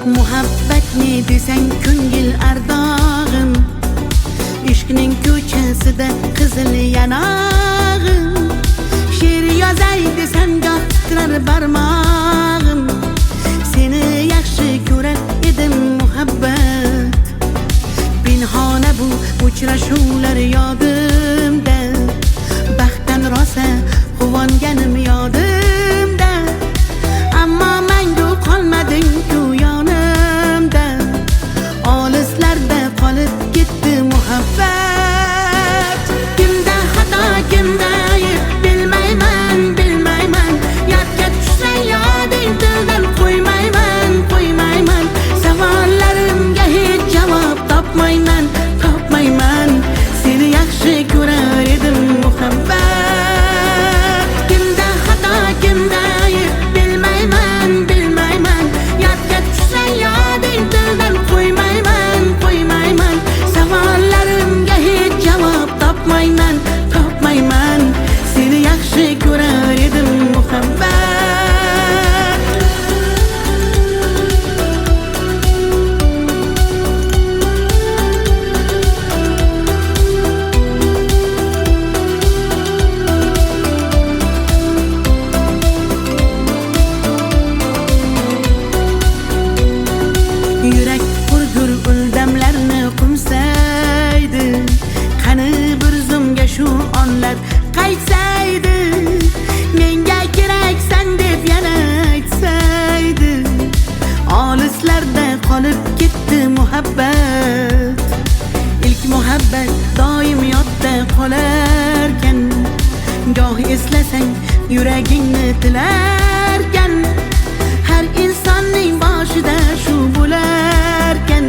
Muhabbat ne desang ko'ngil ardog'im, ishqning ko'chasida qizil yanog'im. She'r yozay desam goh titrar barmog'im, seni yaxshi ko'rar edim muhabbat. Pinhona bu uchrashuvlar yodimda, baxtdan rosa quvonganim yodimda. Ammo mangu qolmading-ku yonimda, olislarda qolib ketdi muhabbat. Kimda xato, kimda ayb bilmayman, bilmayman. Yodga tushsa yoding tildan qo'ymayman, qo'ymayman. Savollarimga hech javob topmayman, topmayman. Seni yaxshi ko'rar edim muhabbat. Kimda xato, kimda ayb bilmayman, bilmayman. Yodga tushsa yoding tildan qo'ymayman, qo'ymayman. Savollarimga hech javob topmayman, topmayman. Seni yaxshi ko'rar edim muhabbat. Yurak hurgur uldamlarni qumsaydi, qani bir zumga shu onlar qaytsaydi. Menga keraksan deb yana aytsaydi, olislarda qolib ketdi muhabbat. İlk muhabbat doim yodda qolarkan, goh eslasang yuragingni tilarkan. Har insonning boshida shu bo'larkan,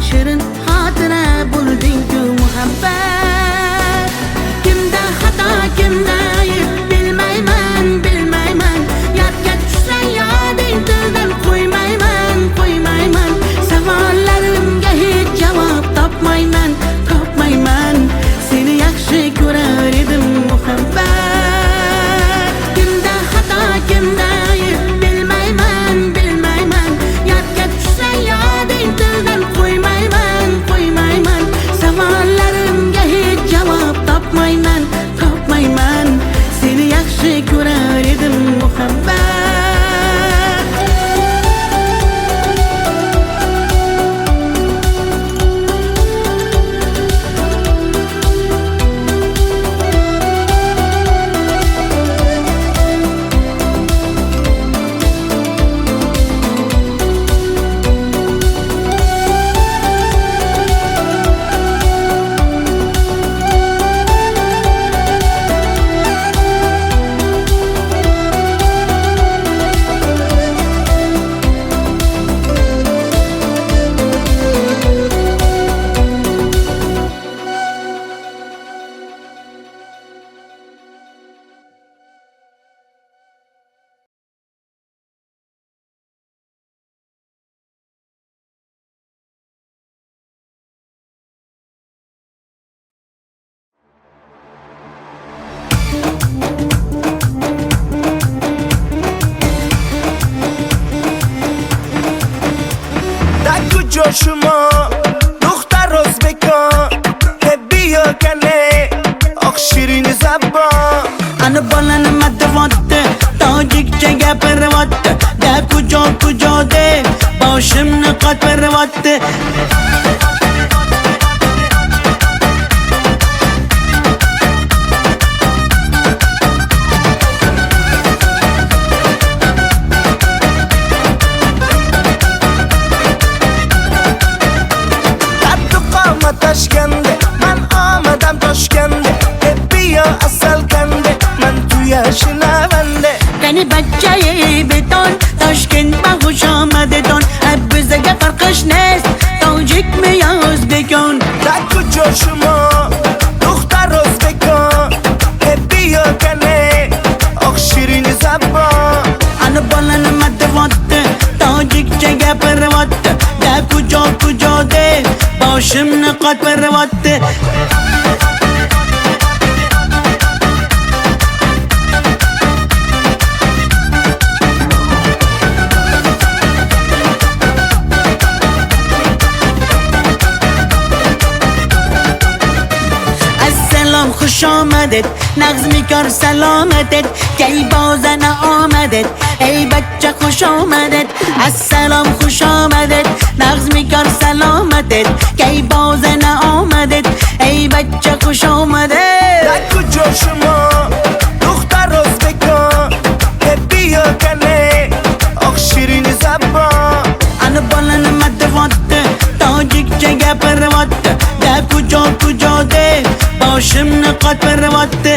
shirin xotira bo'lding-ku muhabbat. Kimda xato, kimda ayb bilmayman, bilmayman. Yodga tushsa yoding tildan qo'ymayman, qo'ymayman. Savollarimga hech javob topmayman, topmayman. Seni yaxshi ko'rar edim muhabbat. Kimda xato, kimda ayb bilmayman, bilmayman. Yodga tushsa yoding tildan qo'ymayman, qo'ymayman. Savollarimga hech javob topmayman, topmayman. Seni yaxshi ko'rar edim muhabbat. جوشما دختر ازبکان بیا کنه آخ شیرین زبان Ana balana madvatte, tojikcha gapirvatte. Da kujo kujo de, boshimni qotvirvatte. Toshkende man omadam Toshkende bia asal kande man tuya shinavande Qani bachchayi beton Toshkent bag'ush omadedon bizga farqish nest tojikmi yo o'zbekon Da kujo shuma dukhtar o'zbekon bia kane oq shirin zabon Ana balani madvatte tojikcha gapirvatte Da kujo kujo de boshimni qotvirvatte omadet, nag'zmikor salomatet, kay bozana omadet, ey bachcha xush omadet, assalom xush omadet, nag'zmikor salomatet, kay bozana omadet, ey bachcha xush omadet. نگو جاشما دختر ازبکان بیا کنه آخ شیرین زبان Ana bolani madavotti, tojikcha gapiryapti, da kujo deb boshimni qotiryapti.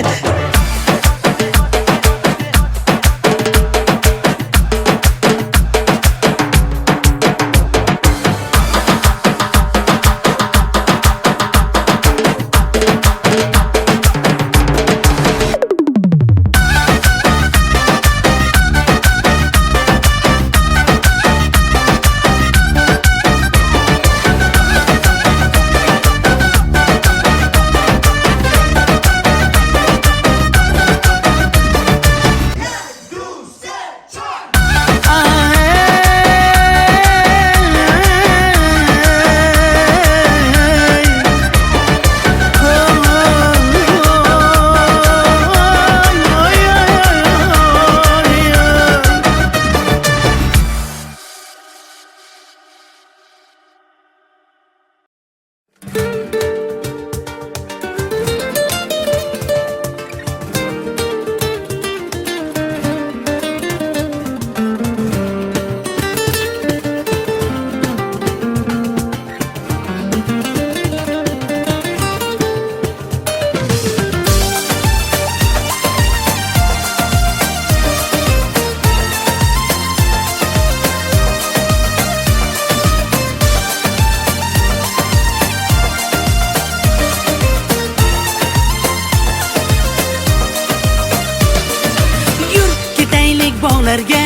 Bog'larga,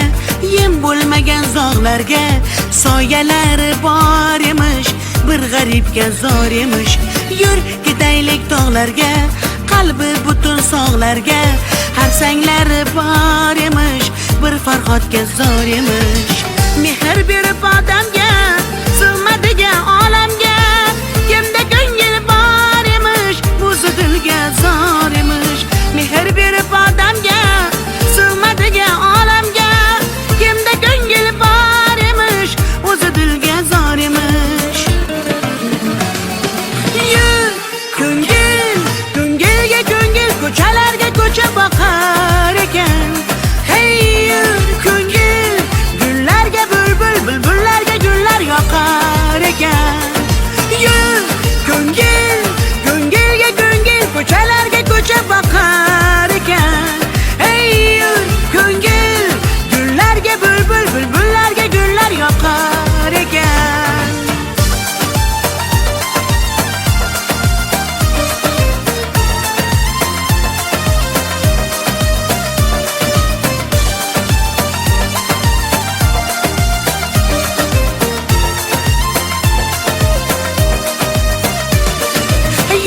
yem bo'lmagan zog'larga, soyalari bor emish, bir g'aribga zor emish. Yur ketaylik tog'larga, qalbi butun sog'larga, harsanglari bor emish, bir farhodga zor emish. Mehr berib odamga, sig'madigan olamga, kimda ko'ngil bor emish, o'zi dilga zor emish. Mehr berib odamga, sig'madigan olamga, kimda ko'ngil bor emish, o'zi dilga zor emish. Yur ko'ngil, ko'ngilga ko'ngil, ko'chalarga ko'cha boqar ekan. Hey yur ko'ngil, gullarga bulbul, bulbullarga gullar yoqar ekan. Yur ko'ngil, ko'ngilga ko'ngil, ko'chalarga ko'cha boqar ekan. Hey yur ko'ngil, gullarga bulbul, bulbullarga gullar yoqar ekan.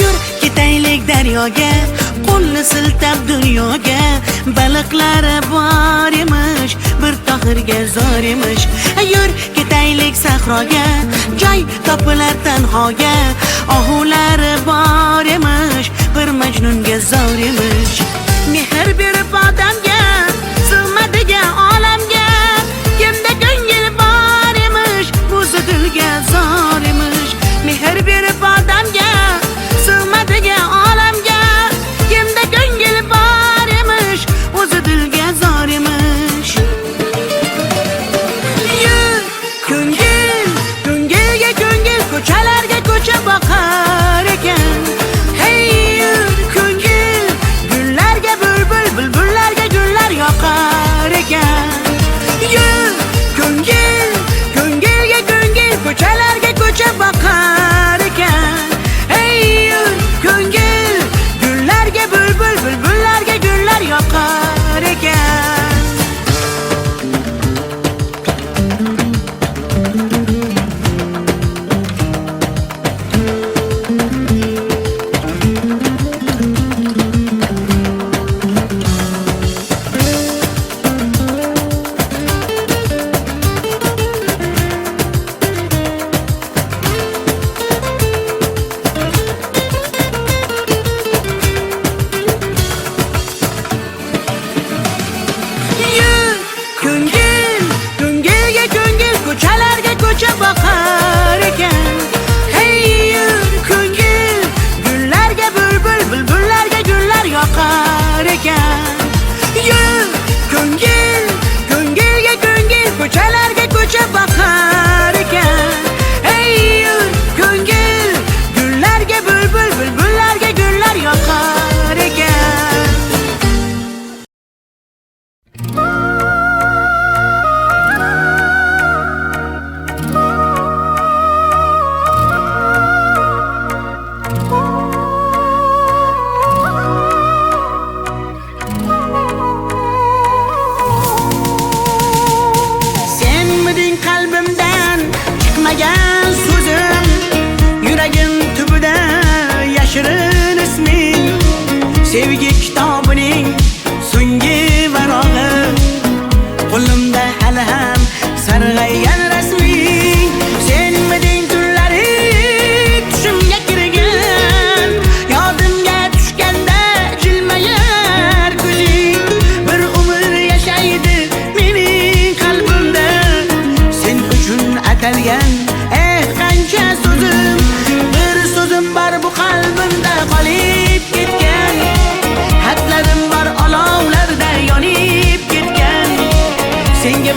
Yur ketaylik daryoga, qo'lni siltab dunyoga, baliqlari bor emish, bir tohirga zor emish. Yur ketaylik sahroga, joy topilar tanhoga, ohulari bor emish, bir majnunga zor emish. Mehr berib odamga, sig'madigan olamga, kimda ko'ngil bor emish, o'zi dilga zor emish. Mehr berib odamga, sig'madigan olamga, kimda ko'ngil bor emish, o'zi dilga zor emish. Yur ko'ngil, ko'ngilga ko'ngil, ko'chalarga ko'cha boqar ekan. Hey yur ko'ngil, gullarga bulbul, bulbullarga gullar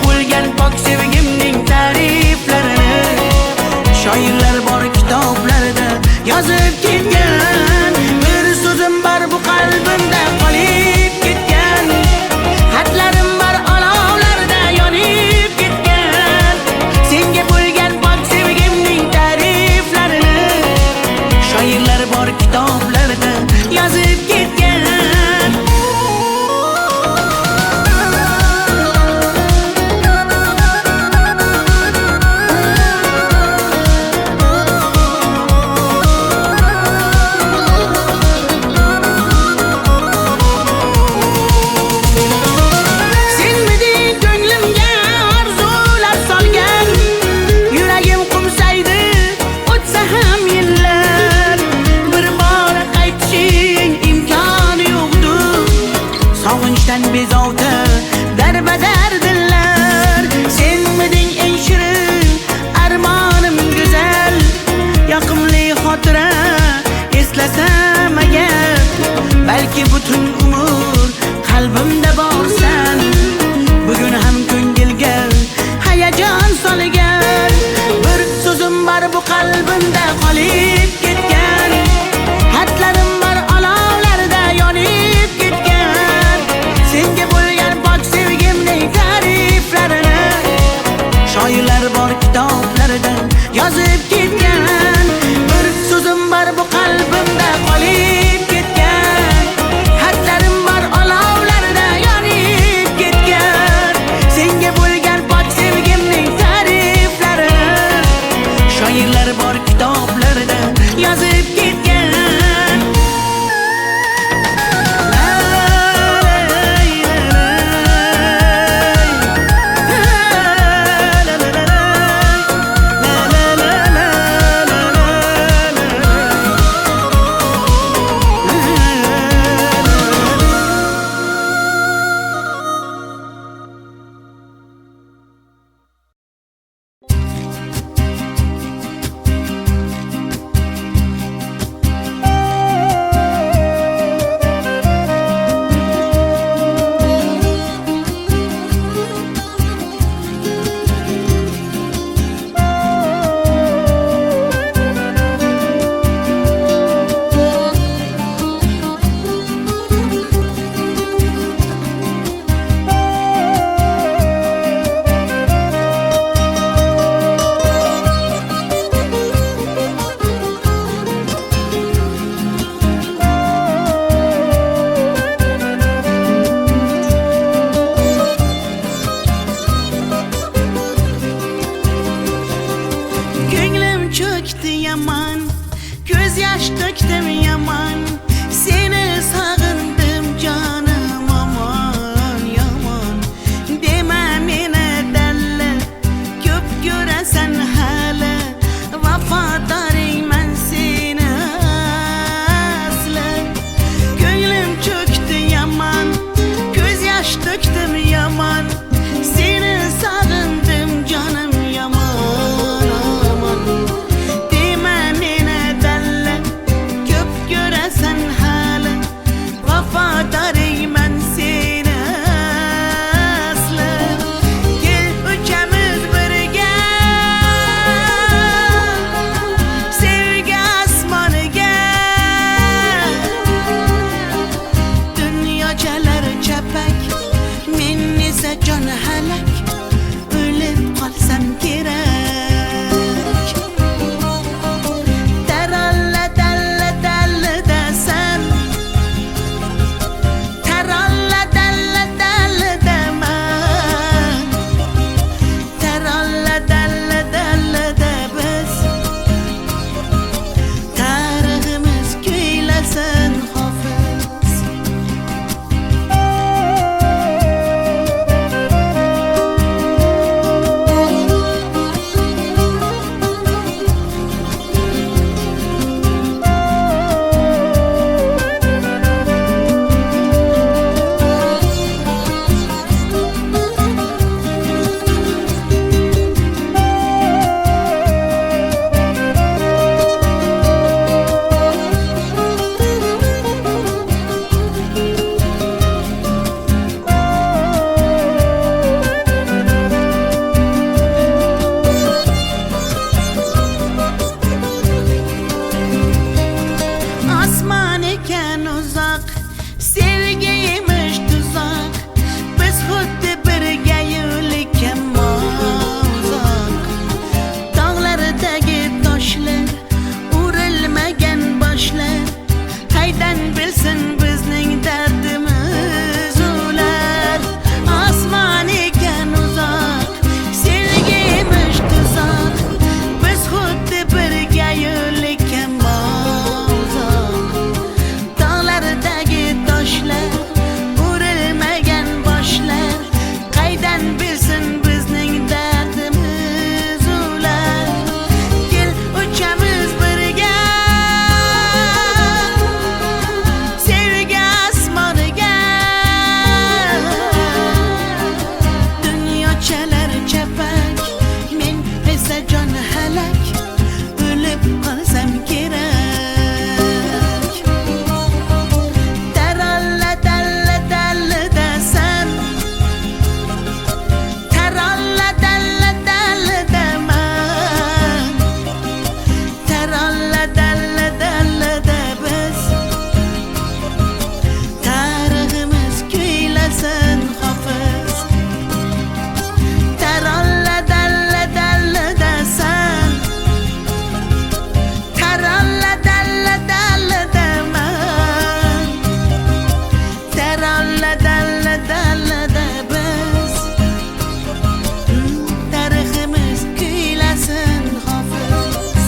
bo'lgan pok sevgimning ta'riflarini shoirlar bor kitoblarda yozib ketgan. Bir so'zim bor bu qalbimda qolib ketgan, xatlarim bor olovlarda yonib ketgan. Senga bo'lgan pok sevgimning ta'riflarini shoirlar bor kitoblarda yozib ketgan. Sog'inchdan bezovta darbadar dillar, senmiding eng shirin armonim go'zal. Yoqimli xotira eslasam agar, balki butun umr qalbimda borsan. Bugun ham ko'ngilga hayajon solgan, bir so'zim bor bu qalbimda qolib ketgan, xatlarim bor olovlarda yonib ketgan. Senga bo'lgan pok sevgimning ta'riflarini shoirlar bor kitoblarda yozib ketgan. Bir so'zim bor bu qalbimda qolib ketgan, xatlarim bor olovlarda yonib ketgan. Senga bo'lgan pok sevgimning ta'riflarini shoirlar bor kitoblarda yozib ketgan. Çöktü yaman, göz yaş döktüm yaman. Seni sağındım canım aman yaman. Demem yine derler, köp göresen hala. Vafadarım ben seni asla. Gönlüm çöktü yaman, göz yaş döktüm yaman. Seni sağındım canım yaman. Sen chapak men esa jon halak o'lib qolsam kerak taralla dalla dalla dasan taralla dalla dalla daman taralla dalla dalla da biz tariximiz kuylasin hofiz taralla dalla dalla dasan taralla dalla dalla daman taralla dalla dalla da biz tariximiz kuylasin hofiz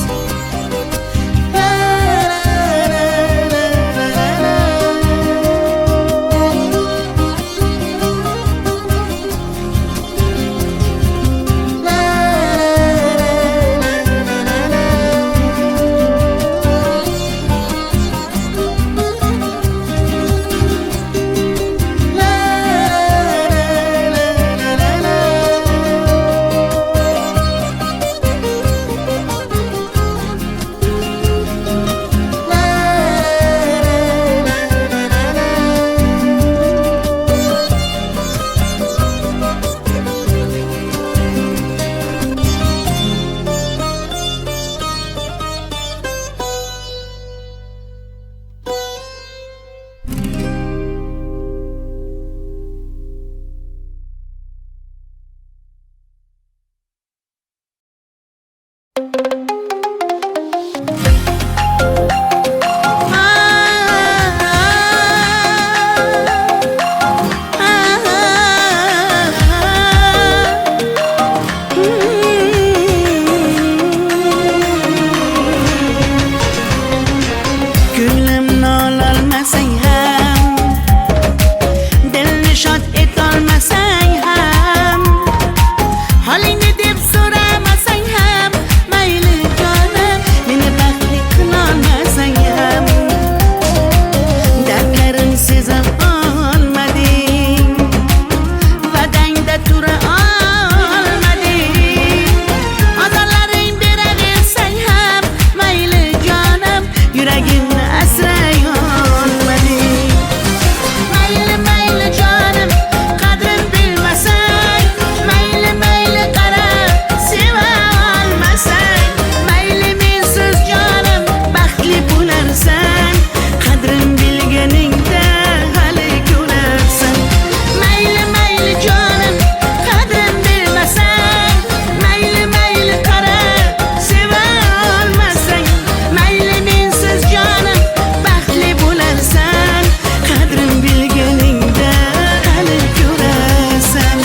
Ko'nglimni ololmasang ham dilni shod etolmasang ham holingni deb so'ramasang ham mayli jonim meni baxtli qilolmasang ham dardlarim seza olmading va'dangda tura olmading ozorlaring beraversang ham mayli jonim yuragimni asray olmading mayli mayli jonim qadrin bilmasang mayli mayli qara seva olmasang mayli mensiz jonim baxtli bo'larsan qadrin bilganingda hali ko'rarsan mayli mayli jonim qadrin bilmasang mayli mayli qara seva olmasang mayli mensiz jonim baxtli bo'larsan qadrin bilganingda hali ko'rarsan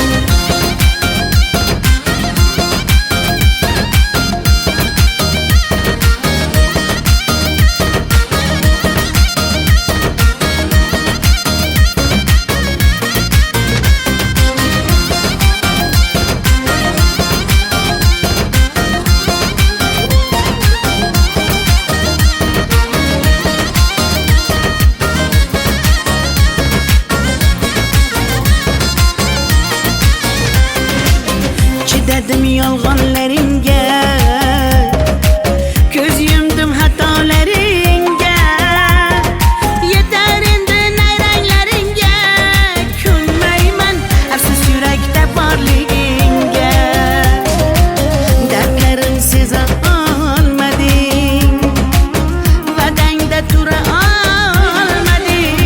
chidadim yolg'onlaringga ko'z yumdim xatolaringga yetar endi nayranglaringga ko'nmayman afsus yurakda borligingga dardlarim seza olmading va'dangda tura olmading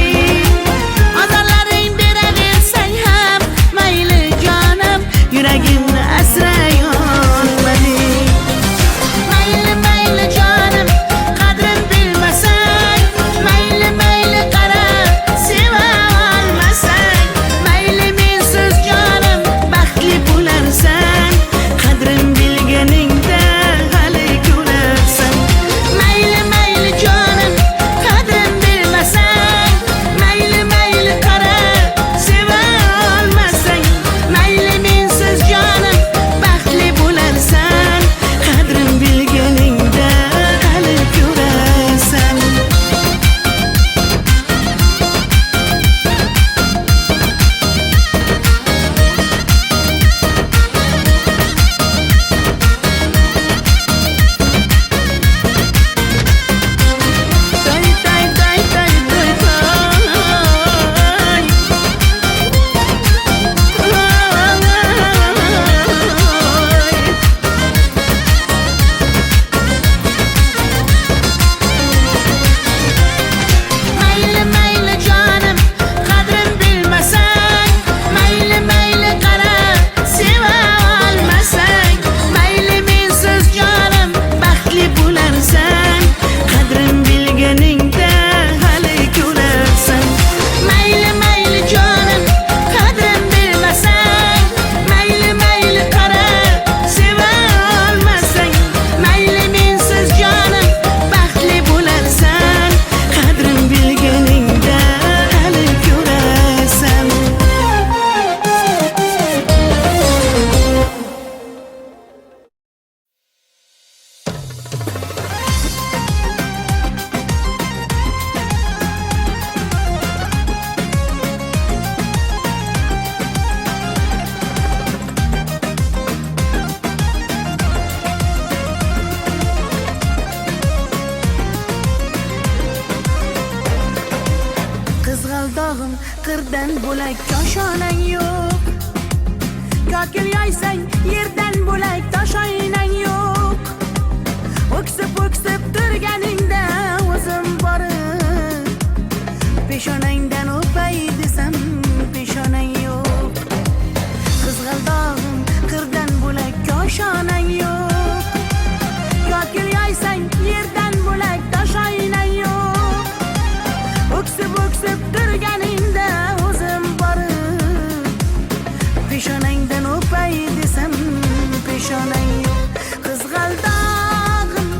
ozorlaring beraversang ham mayli jonim yuragimni asray olmading mayli mayli jonim qadrin bilmasang mayli mayli qara seva olmasang mayli mensiz jonim baxtli bo'larsan qadrin bilganingda hali ko'rarsan mayli mayli jonim qadrin bilmasang mayli mayli qara seva olmasang mayli mensiz jonim yerdan bo'lak koshonang yo'q. Kokil yoysang yerdan bo'lak toshoynang yo'q. O'ksib turganingda o'zim borib peshonangdan o'pay desam peshonang yo'q. Qizg'aldog'im qirdan bo'lak koshonang yo'q. Kokil yoysang yerdan bo'lak toshoynang yo'q. O'ksib turganingda o'zim borib peshonangdan o'pay desam peshonang yo'q. Qizg'aldog'im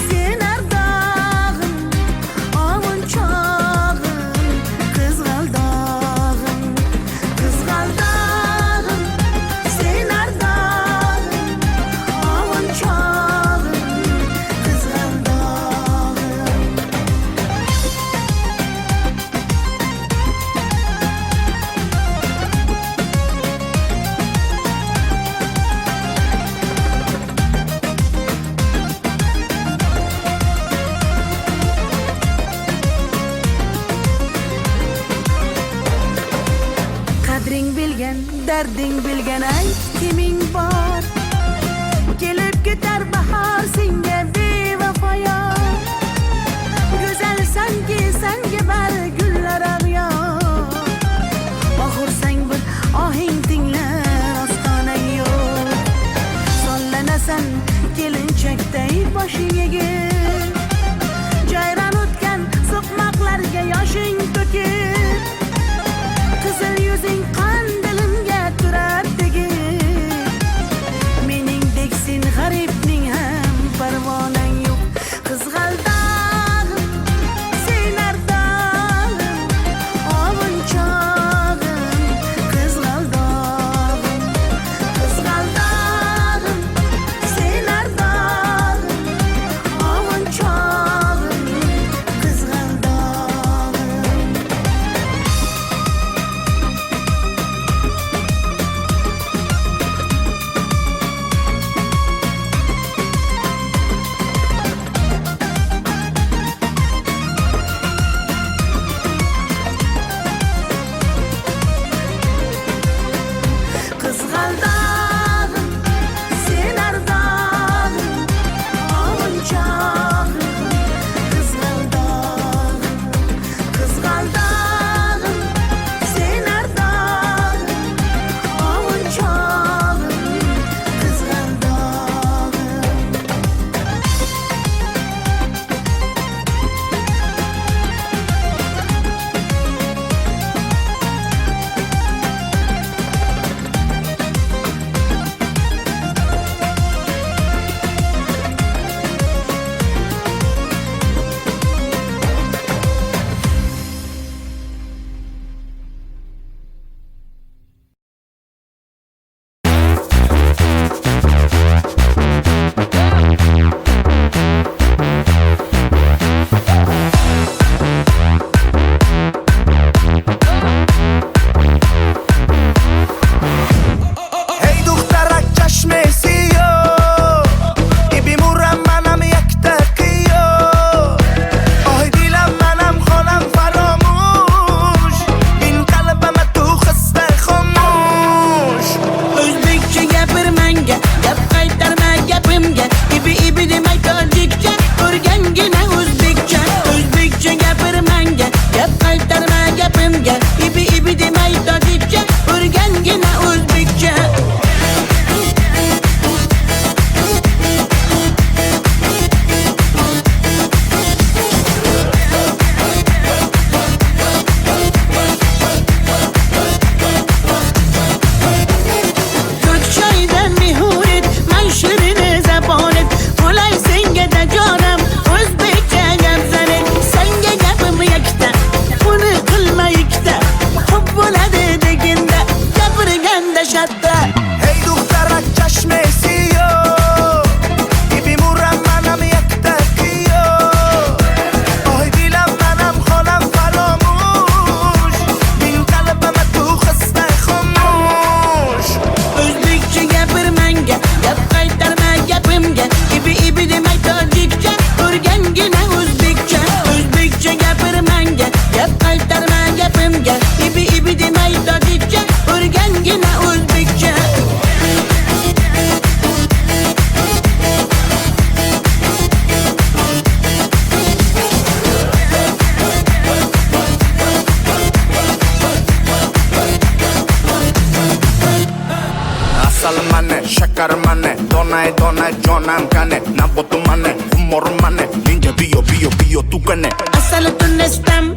sen ardog'im ovunchog'im. Qizg'aldog'im sen ardog'im ovunchog'im. Qizg'aldog'im qadring bilgan, darding bilgan ayt kiming bor. Kelib ketar bahor senga bevafoyor. Go'zalsanki senga bari gullar ag'yor. Oxursang bir ohing tinglar ostonang yo'q. Sollanasan kelinchakday boshing egib. Jayron o'tgan so'qmoqlarga yoshing to'kib. Qizil yuzing qon dilimga turar tegib. Meningdek sen g'aribning ham parvonang yo'q. Qizg'aldog'im sen ardog'im ovunchog'im. Qizg'aldog'im sen ardog'im ovunchog'im. Qizg'aldog'im Qizg'aldog'im sen ardog'im ovunchog'im. Qizg'aldog'im sen ardog'im ovunchog'im. Qizg'aldog'im Hey دخترک چشم سیاه بیمورم منم یک تقیه آه دیلم منم خانم فراموش این قلبم تو خسته خاموش O'zbekcha gapir menga, gap qaytarma gapimga. Ibi demay tojikcha, o'rgangina o'zbekcha. O'zbekcha gapir menga, gap qaytarma gapimga. Ibi demay tojikcha, o'rgangina o'zbekcha. Ko'kchoydan mehurit, man shirin zabonet. Bo'lay senga da jonim, o'zbekcha gap zanet. Senga gapim yakta, buni qilma ikkita. Xo'p bo'ladi deginda, gapirganda shatta. Hey دخترک چشم سیاه بیمورم منم یک تقیه آه دیلم منم خانم فراموش این قلبم تو خسته خاموش O'zbekcha gapir menga, gap qaytarma shakar mane donay donay jonam kane nabotu mane humor mane ninja biyo tu kane اصل تونستم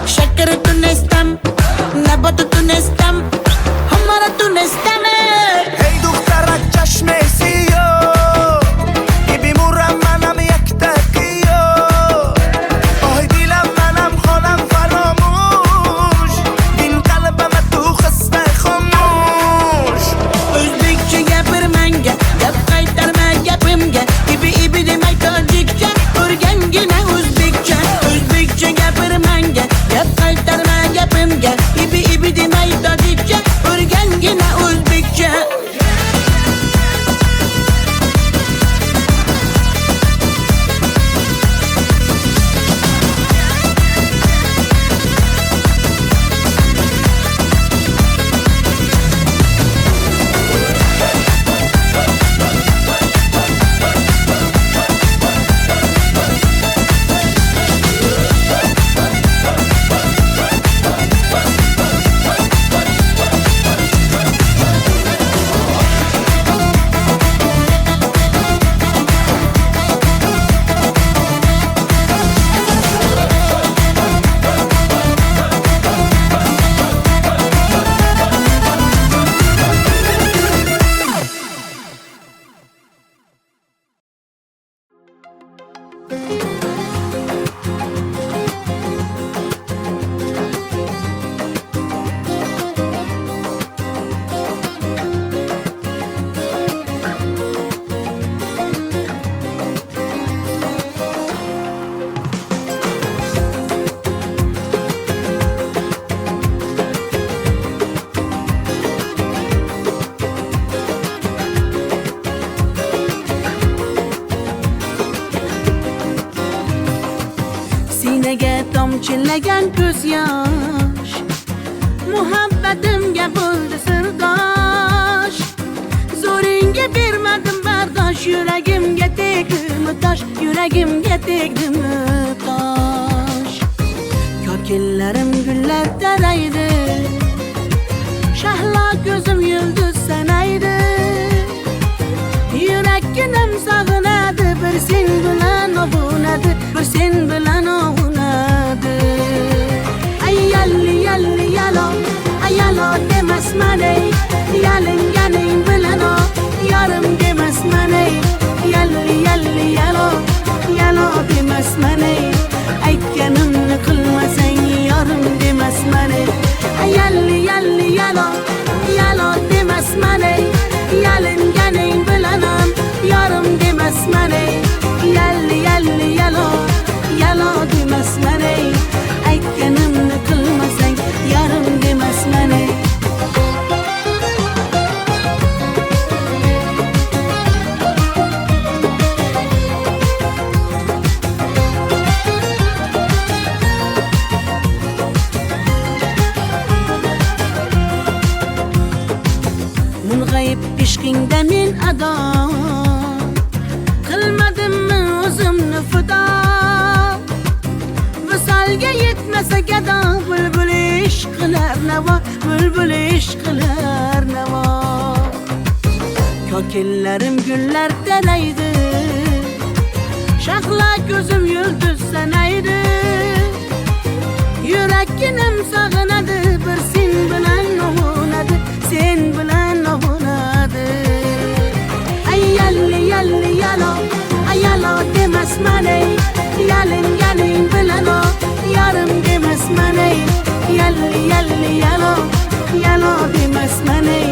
شکر تونستم نبات تونستم همه را تونستم hey دخترک چشم سیاه tomchilagan ko'z yosh muhabbatimga bo'ldi sirdosh zo'ringga bermadim bardosh yuragimga tegdimi tosh yuragimga tegdimi tosh ko'killarim gullar taraydi shahlo ko'zim yulduz sanaydi yurakkinam sog'inadi bir sen bilan ovunadi bir sen bilan ovunadi yalli yalo ayalo demasman ey yalinganing bilan o yarim demasman ey yalli yalo demasman ey aytganimni qilmasang yarim demasman ey yalli yalo demasman ey yalinganing bilan ham yarim demasman ey yalli yalo demasman ey aytganimni qilmasang yarim demasman ey mung'ayib ishqingda men ado qilmadimmi o'zimni fido visolga yetmasa gado bulbul ishq qilar navo bulbul ishq qilar navo kokillarim gullar taraydi shahlo ko'zim yulduz sanaydi yurakkinam sog'inadi bir sen bilan ovunadi sen bilan ovunadi yalli yalo ayalo demasman ey yalinganing bilan o yarim demasman ey yalli yalo demasman ey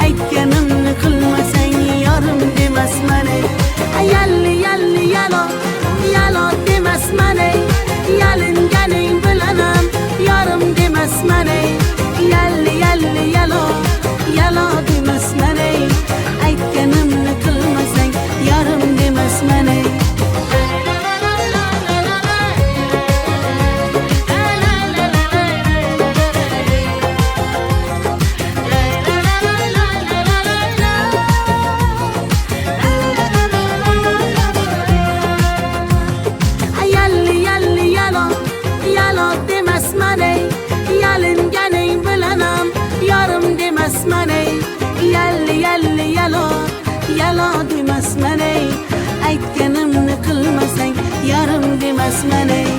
aytganimni qilmasang yarim demasman ey yalli yalo demasman ey yalinganing bilan ham yarim demasman ey yalli yalo demasman ey aytganimni qilmasang yarim demasman ey emasman ey aytganimni qilmasang yarim demasman ey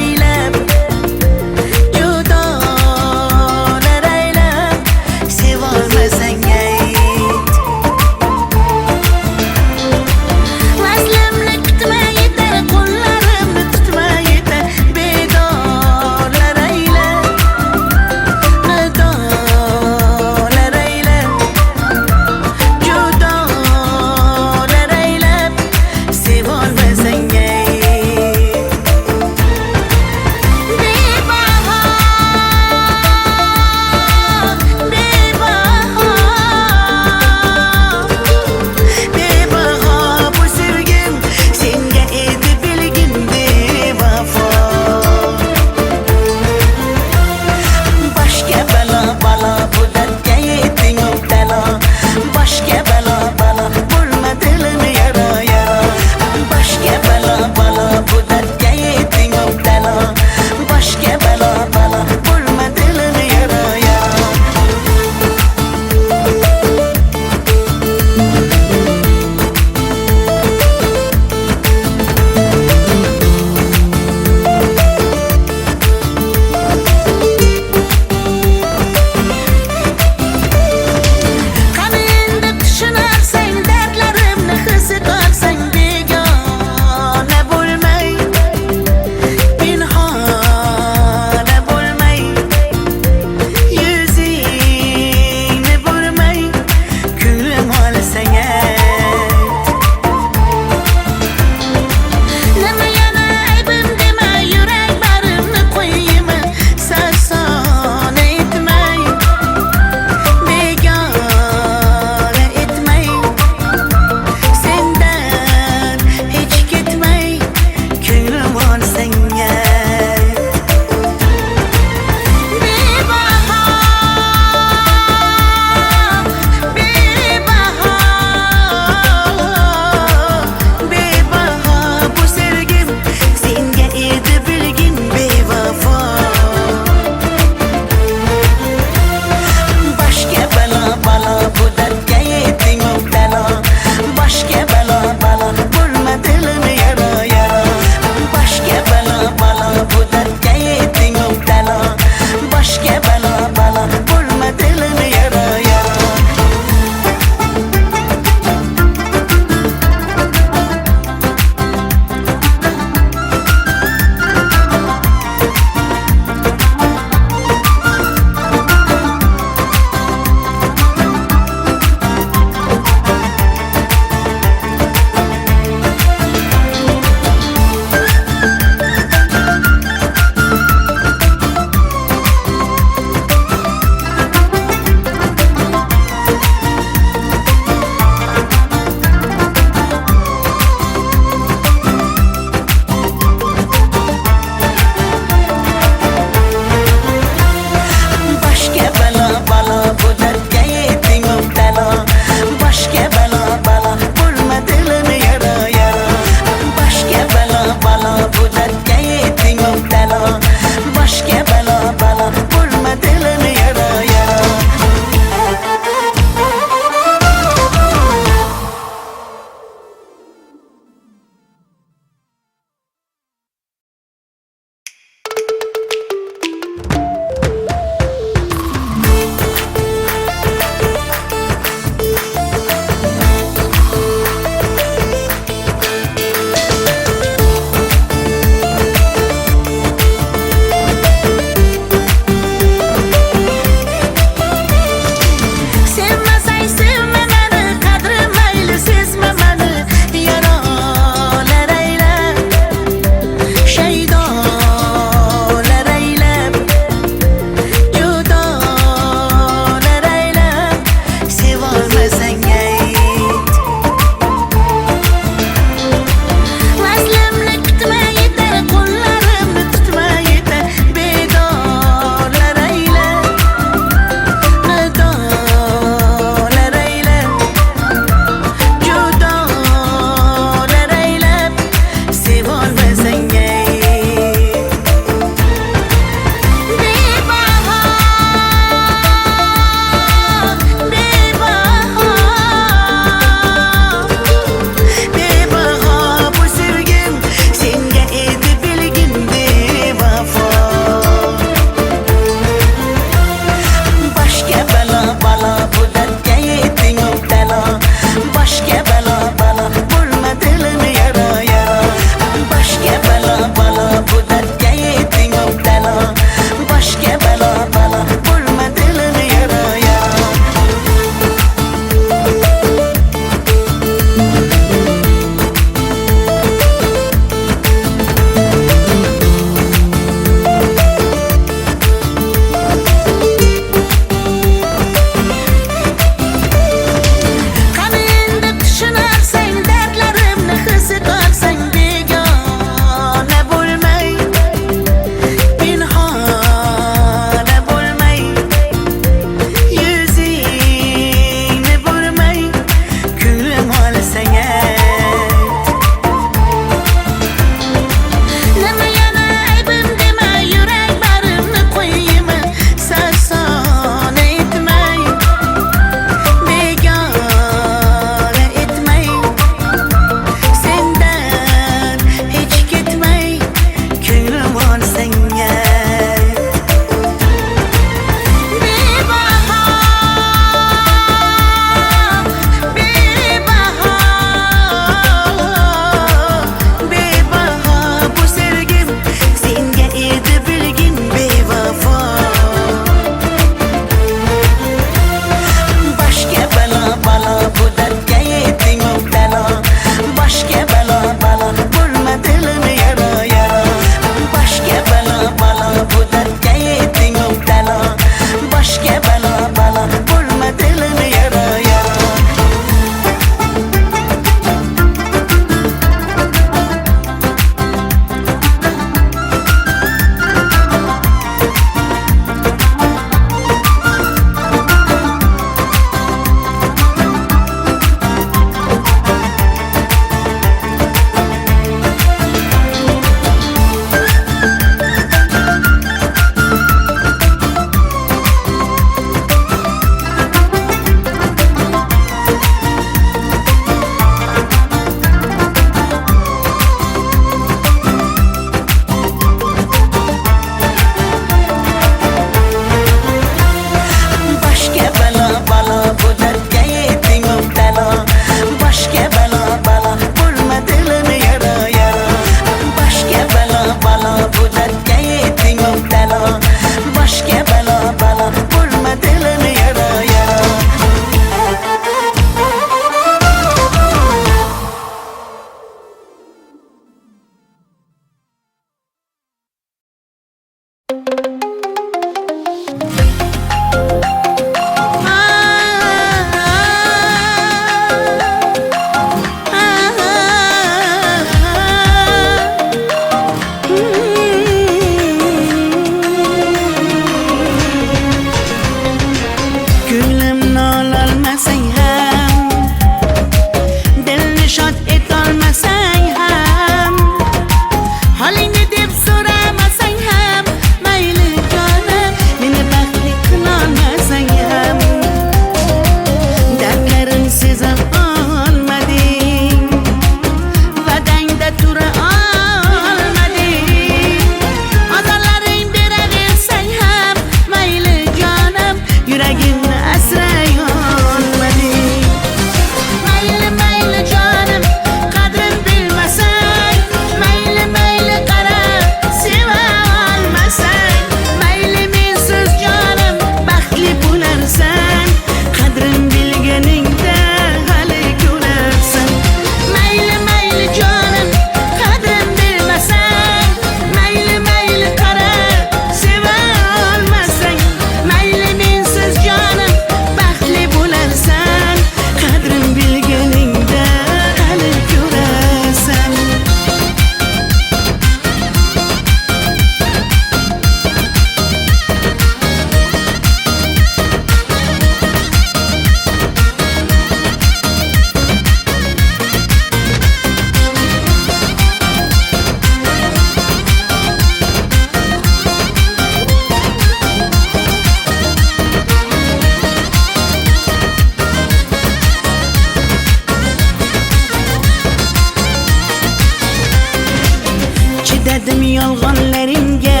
Chidamadim yolg'onlaringga,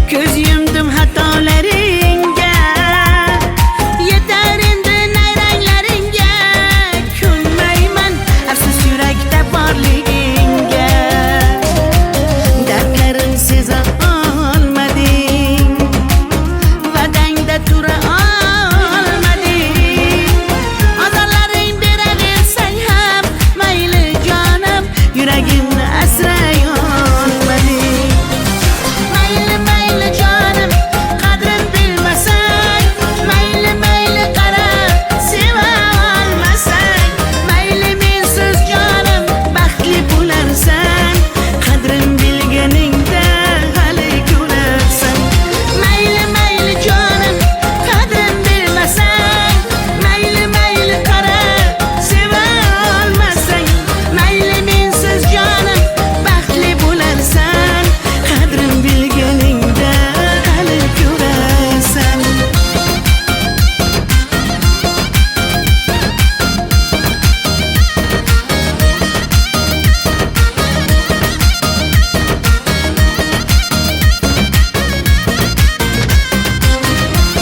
ko'z yumdim xatolaringga. Yetar endi nayranglaringga, ko'nmayman afsus yurakda borligingga. Dardlarim seza olmading, va'dangda tura olmading. Azorlaring beraversang ham mayli jonim, yuragimni asray olmading. Mayli mayli jonim, qadrin bilmasang, mayli mayli qara, seva olmasang, mayli mensiz jonim baxtli bo'larsan, qadrin bilganingda hali ko'rarsan. Mayli mayli jonim, qadrin bilmasang, mayli mayli qara, seva olmasang, mayli mensiz jonim baxtli bo'larsan, qadrin bilganingda hali ko'rarsan.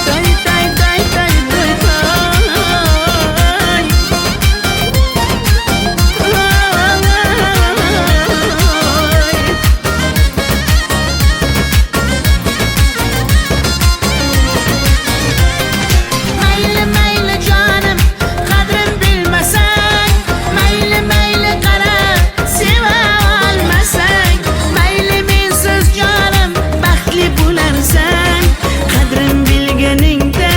Tay tay tay tay tay Mayli mayli jonim, qadrin bilmasang, mayli mayli qara, seva olmasang, mayli mensiz jonim baxtli bo'larsan, qadrin bilganingda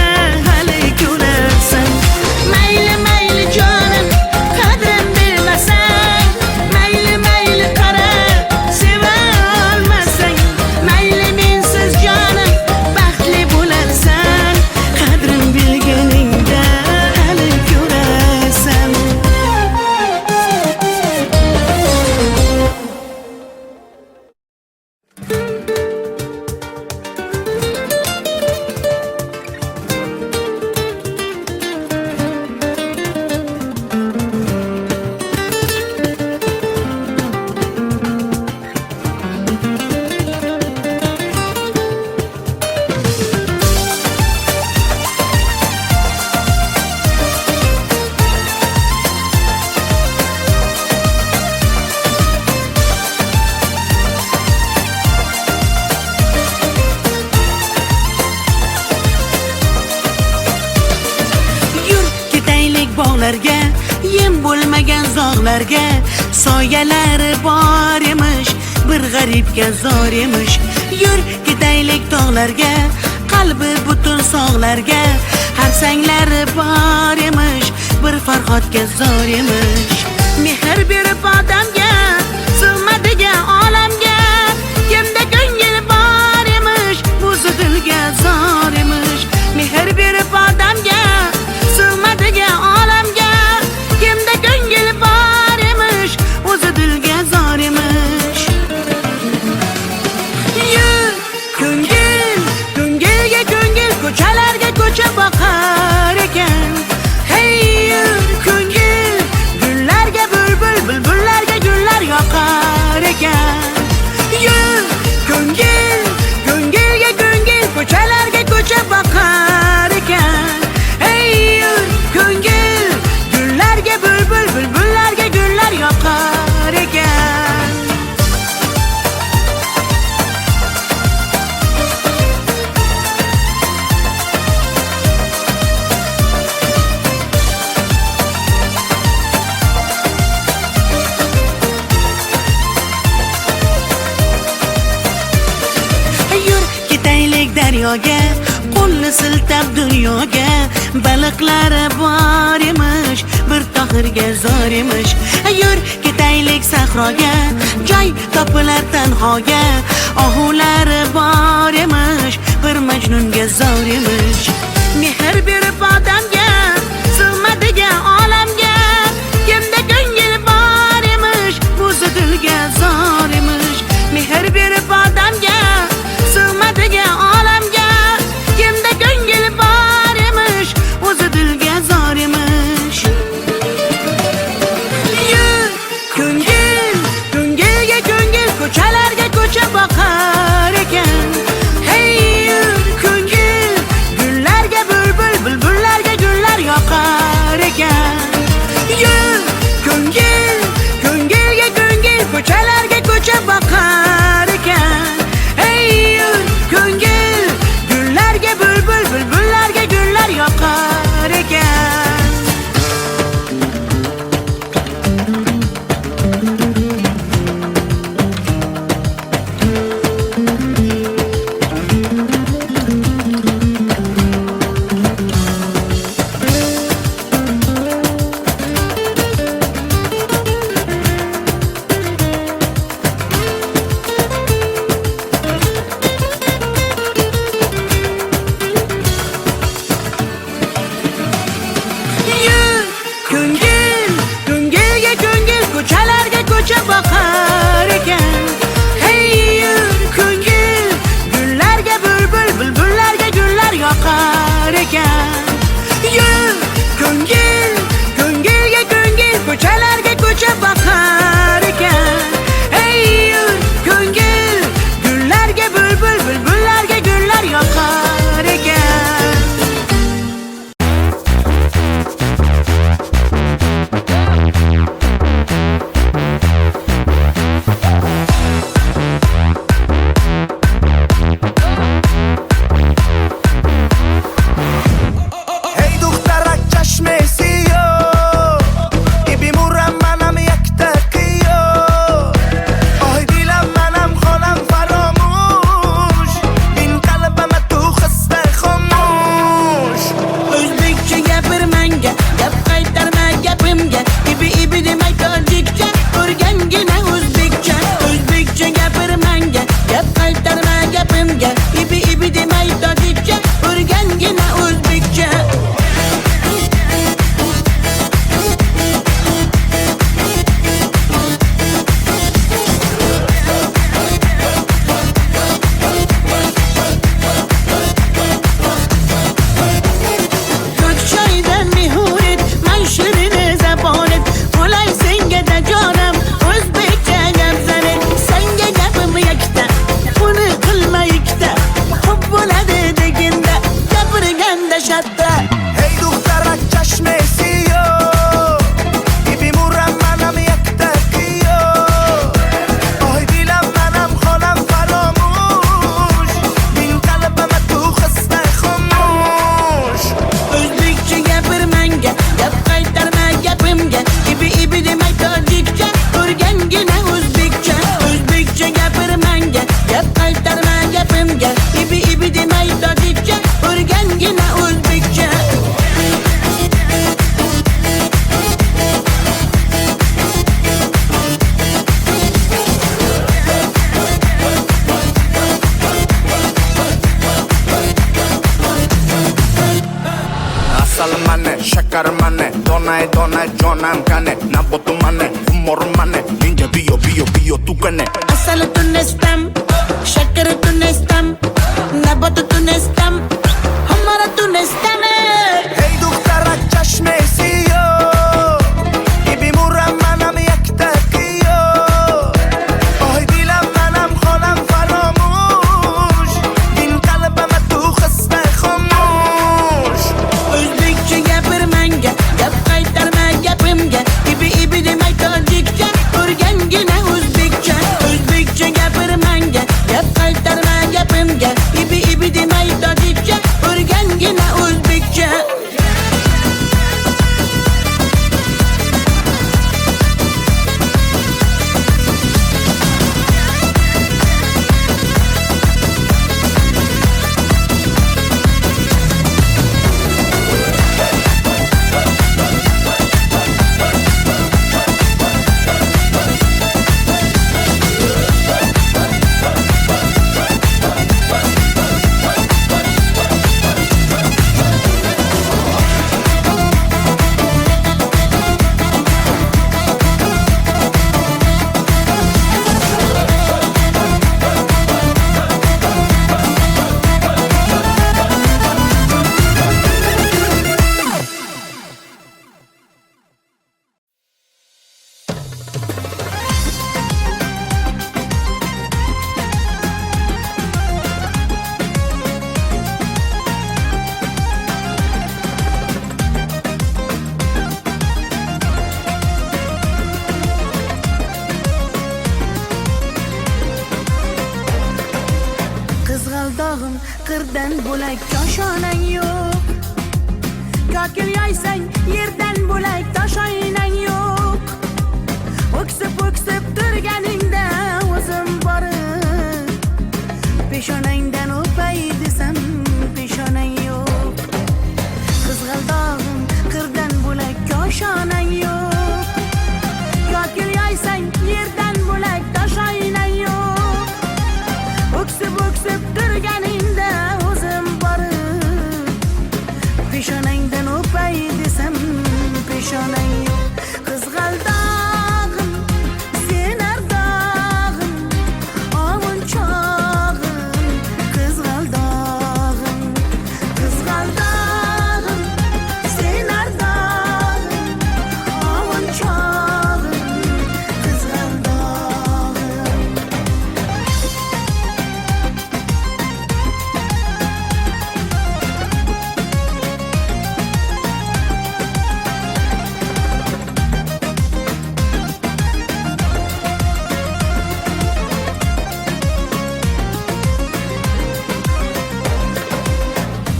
hali ko'rarsan. Mayli mayli jonim, qadrin bilmasang, mayli mayli qara, seva olmasang, mayli mensiz jonim baxtli bo'larsan, qadrin bilganingda hali ko'rarsan. Yur ketaylik bog'larga, yem bo'lmagan zog'larga. Soyalari bor emish, bir g'aribga zor emish. Yur ketaylik tog'larga, qalbi butun sog'larga. Harsanglari bor emish, bir farhodga zor emish. Mehr berib odamga, sig'madigan olamga. Kimda ko'ngil bor emish, o'zi dilga zor emish. Mehr berib odamga, sig'madigan olamga. Kimda ko'ngil bor emish, o'zi dilga zor emish. Yur ko'ngil, ko'ngilga ko'ngil, ko'chalarga ko'cha boqar ekan. Hey yur ko'ngil, gullarga bulbul, bulbullarga gullar yoqar ekan. Yur ko'ngil, ko'ngilga ko'ngil, ko'chalarga ko'cha boqar ekan. Hey yur ko'ngil, gullarga bulbul, bulbullarga gullar yoqar ekan. Yur ketaylik daryoga, qo'lni siltab dunyoga. Baliqlari bor emish, bir tohirga zor emish. Yur ketaylik sahroga, joy topilar tanhoga. Ohulari bor emish, bir majnunga zor emish. Mehr berib odamga, sig'madigan olamga. Kimda ko'ngil bor emish, o'zi dilga zor emish. Mehr berib odamga, sig'madigan olamga. Kimda ko'ngil bor emish, o'zi dilga zor emish. Yur ko'ngil, ko'ngilga ko'ngil, shatta. Hey دخترک چشم سیاه بیمورم منم یک تکیه آهای دیلم منم خالم فراموش این قلبم تو خسته خاموش O'zbekcha gapir menga, gap qaytarma gapimga. Ibi demay tojikcha, o'rgangina o'zbekcha. O'zbekcha gapir menga, gap qaytarma gapimga. Ibi demay tojikcha, o'rgangina o'zbekcha. Asal manne, şakar manne, donay donay jonam kane Nabotu manne, humor manne, ninja biyo tukane Asalı tunestam, şekerı tunestam, nabatu tunestam, hamara tunestam. Hey دخترک چشم سیاه بیمورم منم یک تکیه آهای دیلم منم خالم فراموش این قلبم تو خسته خاموش O'zbekcha gapir menga, gap qaytarma gapimga. Ibi demay tojikcha, o'rgangina o'zbekcha. O'zbekcha gapir menga, gap qaytarma gapimga. Ibi demay tojikcha, o'rgangina o'zbekcha. Qizg'aldog'im qirdan bo'lak koshonang yo'q. Kokil yoysang yerdan bo'lak toshoynang yo'q. O'ksib turganingda o'zim borib peshonangdan o'pay desam peshonang yo'q. Qizg'aldog'im qirdan bo'lak koshonang yo'q. Kokil yoysang yerdan bo'lak toshoynang yo'q. O'ksib turganingda o'zim borib peshonangdan o'pay desam peshonang yo'q. Qizg'aldog'im sen ardog'im ovun chog'im. Qizg'aldog'im sen ardog'im ovun chog'im. Qizg'aldog'im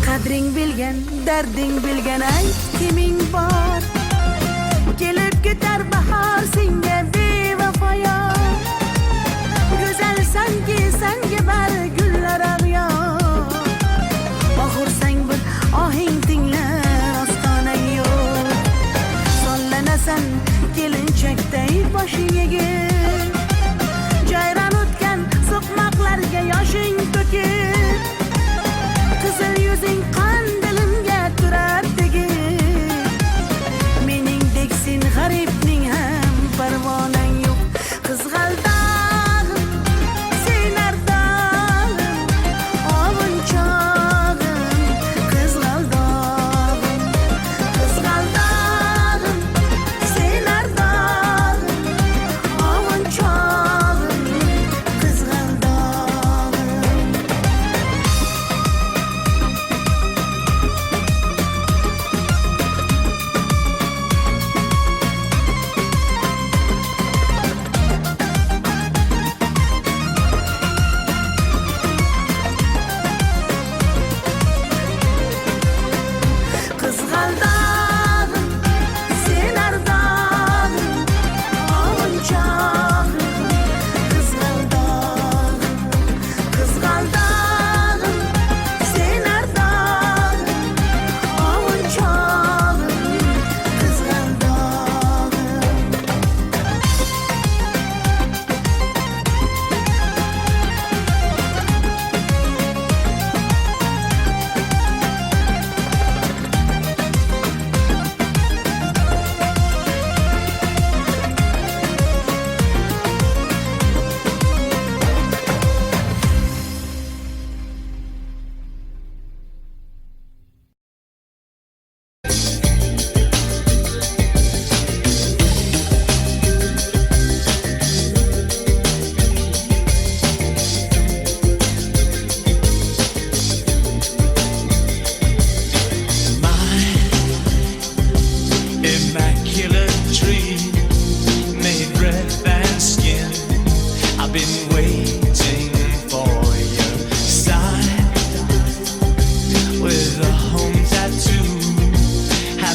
qadring bilgan, darding bilgan ayt kiming bor. Kelib ketar bahor senga bevafoyo. Go'zalsanki senga bari gullar ag'yor. Oxursang bir ohing tinglar ostonang yo'q. Sollanasan kelinchakday boshing egib. Jayron o'tgan so'qmoqlarga yoshing to'kib. Qizil yuzing qon dilimga turar tegib. Meningdek sen g'aribning ham parvona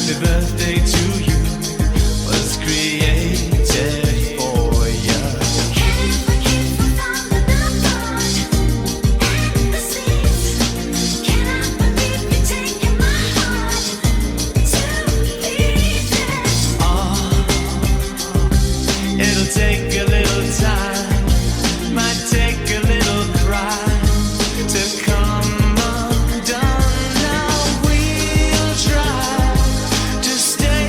Happy birthday to you was created for you. It'll take a little time, might take a little cry to come undone. Now we'll try to stay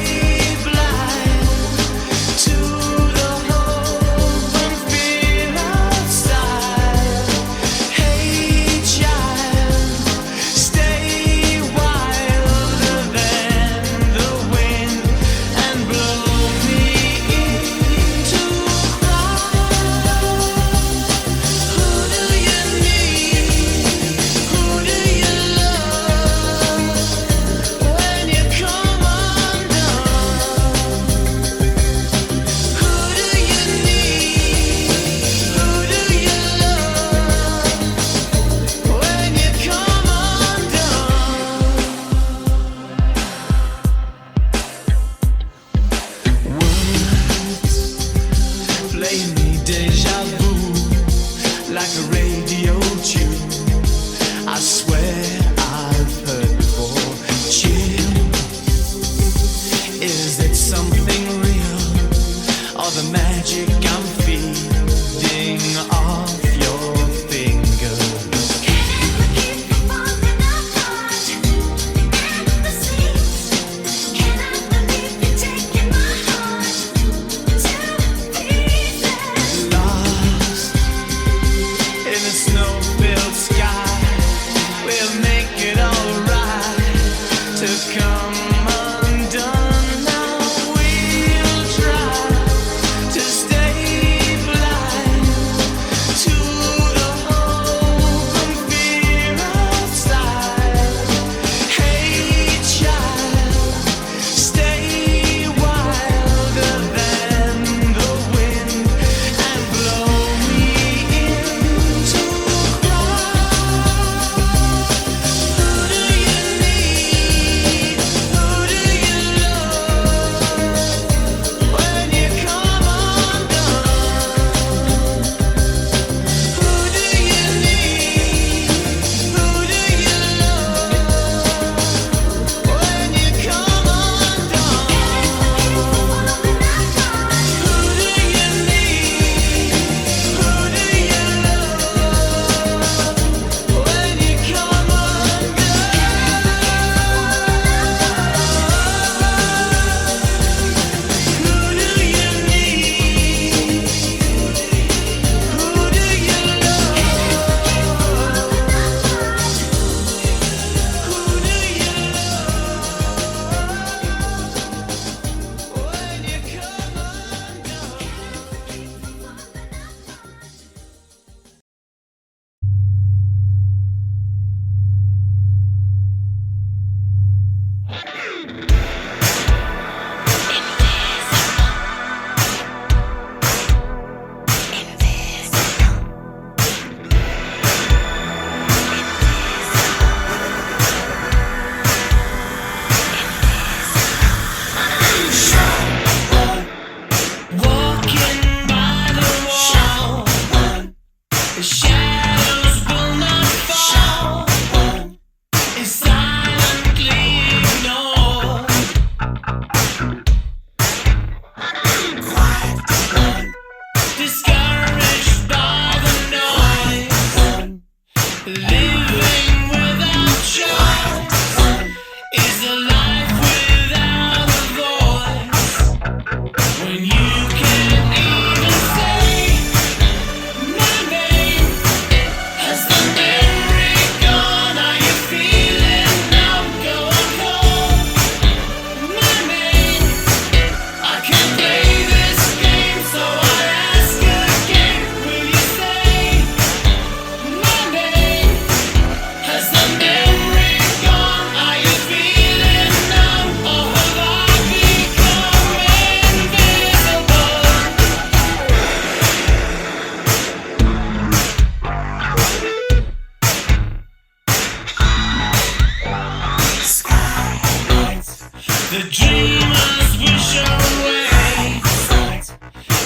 The dreamers wish away.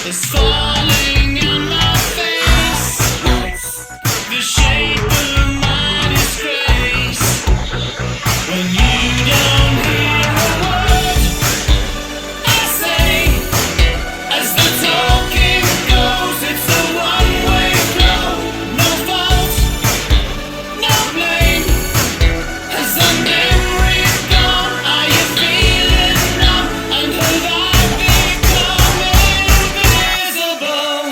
It's falling on my face. The shape of my disgrace. When you don't hear a word I say, as the talking goes, it's a one-way flow. No fault, no blame. Has the memory gone? Are you feeling numb? And have I become invisible?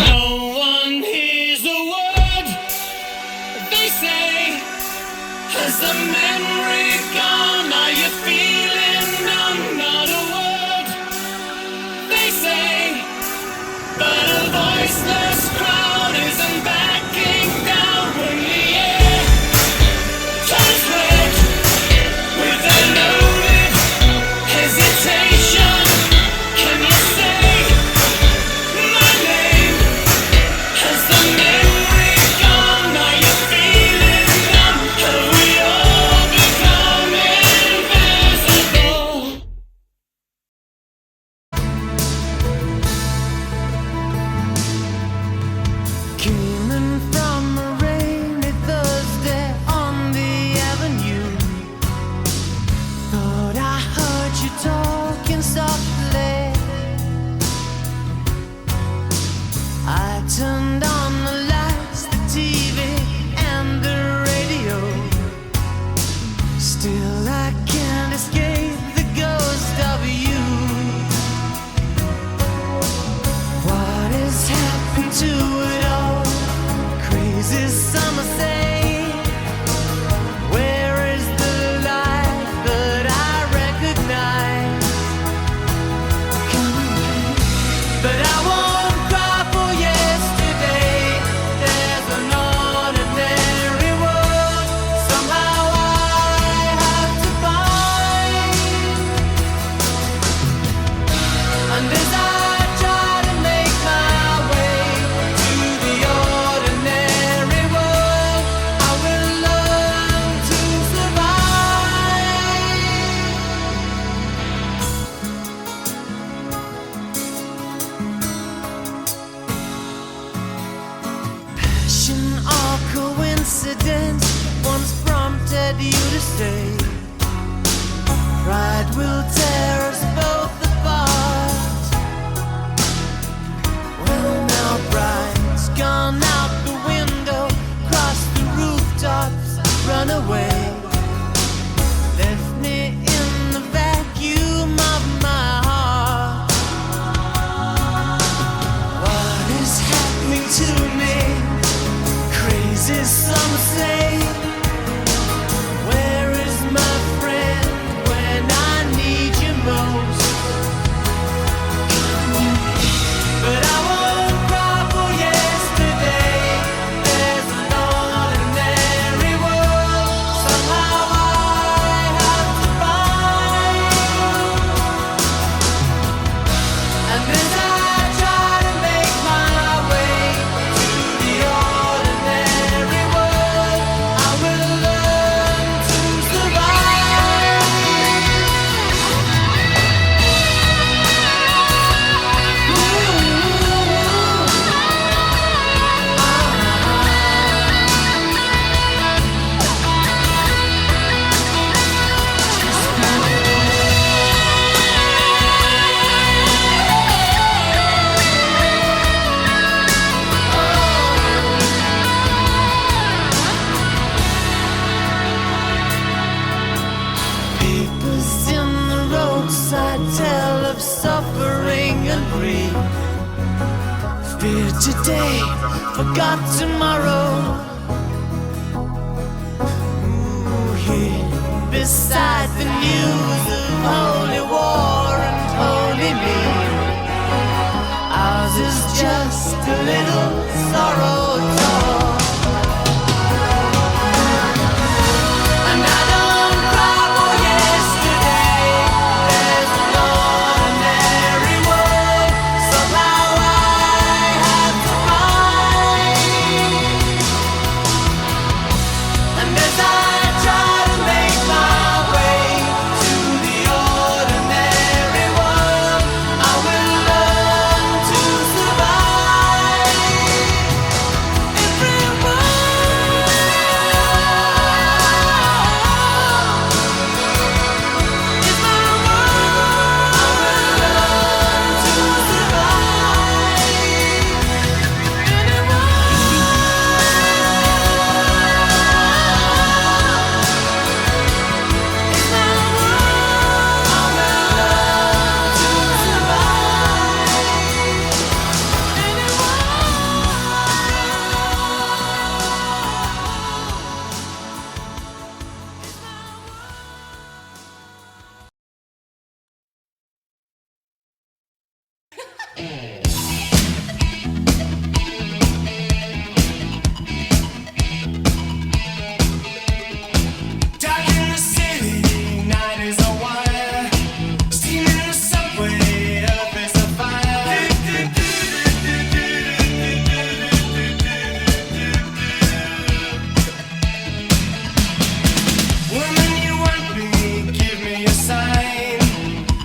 No one hears a word they say. Has the memory gone? Are you feeling numb? Not a word they say, but a voiceless crowd isn't backing down when the air turns red with a loaded hesitation. Can you say my name? Has the memory gone? Are you feeling numb? Have we all become invisible? Came in from a rainy Thursday on the avenue. Thought I heard you talking softly. I turned on the lights, the TV, and the radio. Still, I can't escape the ghost of you. What has happened to it all? Crazy summer say, where is the life that I recognize? But I won't cry for yesterday. There's an ordinary world somehow I have to find. And as I try to make my way to the ordinary world, I will learn to survive. Passion or coincidence once prompted you to say, pride will tear us both apart. Well, now pride's gone out the window, crossed the rooftops, run away. Left me in the vacuum of my heart. What is happening to me? Crazy some say. Where is my friend when I need you most? But I won't cry for yesterday. There's an ordinary world somehow I have to find. And as I try to make my way to the ordinary world, I will learn to survive. Papers in the roadside tell of suffering and grief. Fear today, forgot tomorrow. Ooh, here beside the news of holy war and holy me. Ours is just a little Dark in the city, night is a wire. Steam in the subway, earth is a fire. Woman, you want me, give me a sign.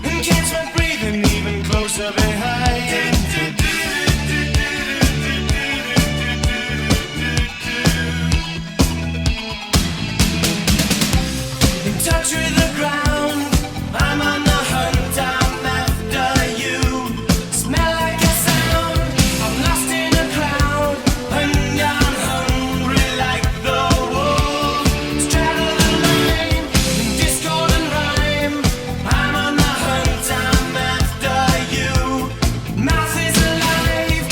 And catch my breathing even closer behind. In touch with the ground, I'm on the hunt, I'm after you. Smell like a sound, I'm lost in a crowd, and I'm hungry like the wolf. Straddle the line, in discord and rhyme, I'm on the hunt, I'm after you. Mouth is alive,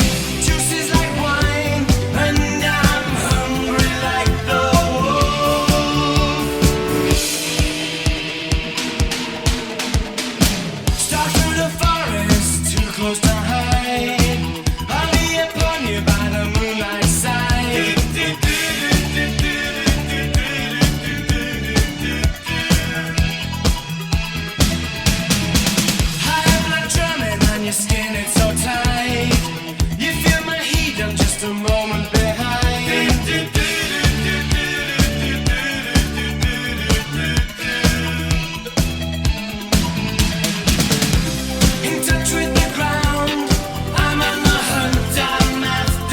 juice is like wine, and I'm hungry like the wolf. Stalk through the forest, too close to hide. I'll be upon you by the moonlight side. High blood drumming on your skin, it's so tight. You feel my heat, I'm just a moment behind. In touch with the ground, I'm on the hunt, I'm after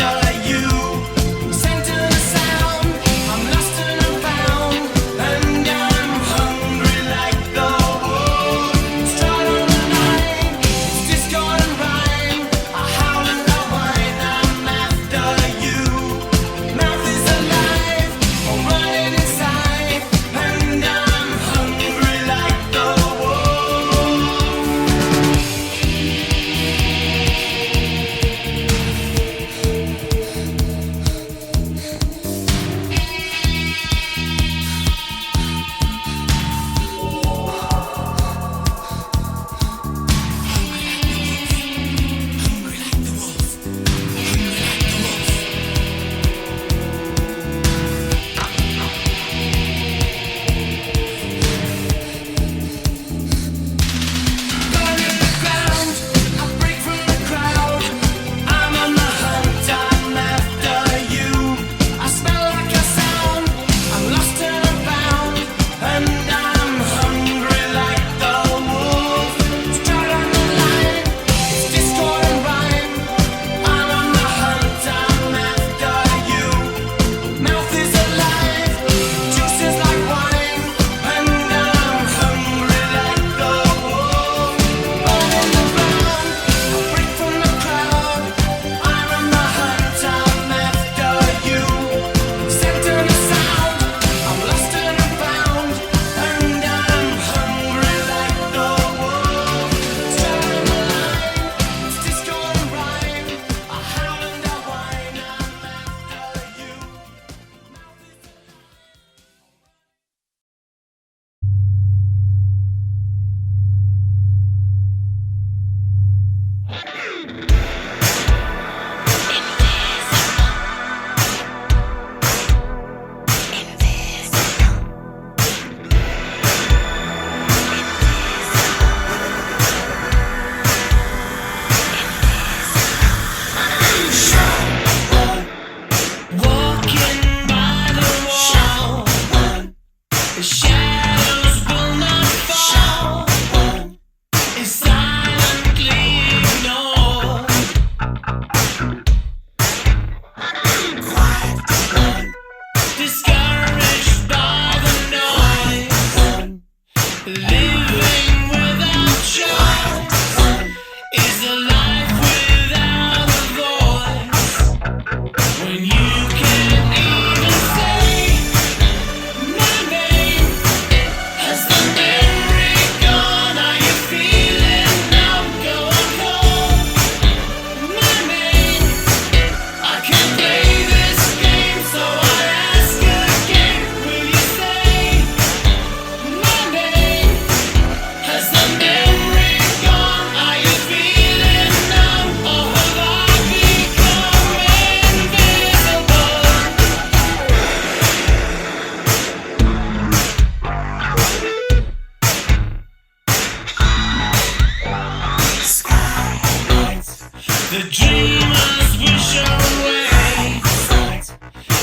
The dreamers wish away.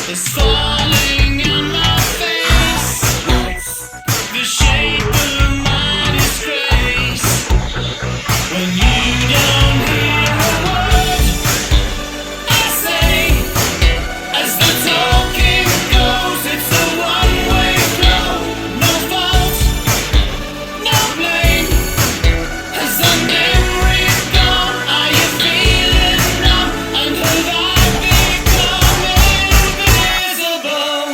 It's falling on my face. The shape of my disgrace. When you don't hear a word I say, as the talking goes, it's a one-way flow. No fault, no blame. Has the memory gone? Are you feeling numb? And have I become invisible?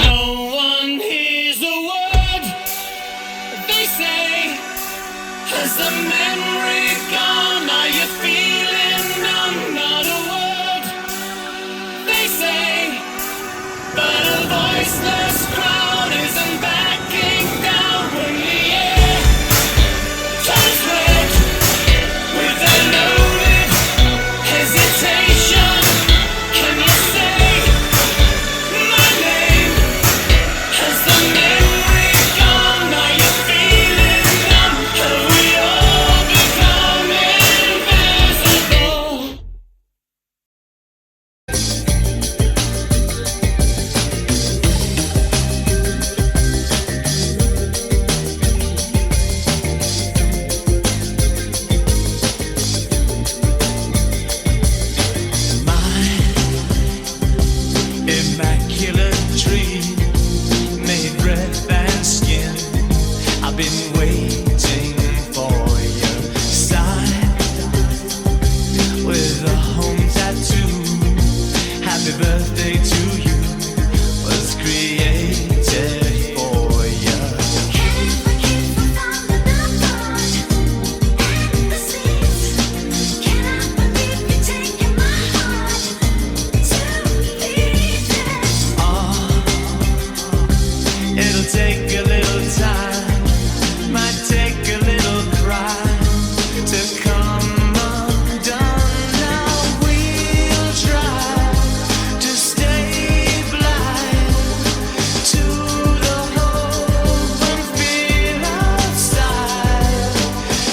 No one hears a word they say. Has the memory gone? Are you feeling numb? Not a word they say, but a voiceless crowd isn't backing down when the air turns red with a loaded hesitation. Can you say my name? Has the memory gone? Are you feeling numb? Have we all become invisible? Immaculate dream, made breath and skin. I've been waiting for your sign with a home tattoo. Happy birthday to you was created for you. It'll take a little time, might take a little cry to come undone. Now we'll try to stay blind to the hope and fear outside.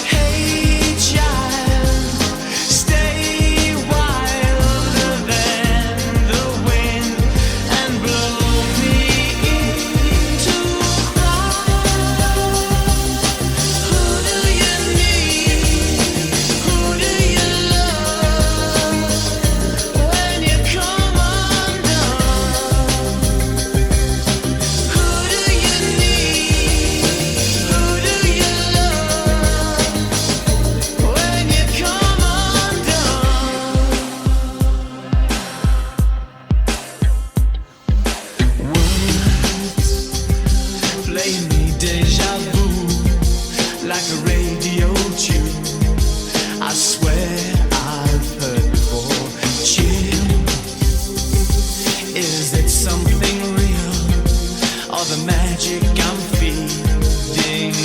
Hey child, stay wilder than the wind and blow me into cry. Who do you need? Who do you love when you come undone? Who do you need? Who do you love when you come undone? Words play me deja vu like a radio tune. I swear I've heard before. Chill, is it something real or the magic I'm feeding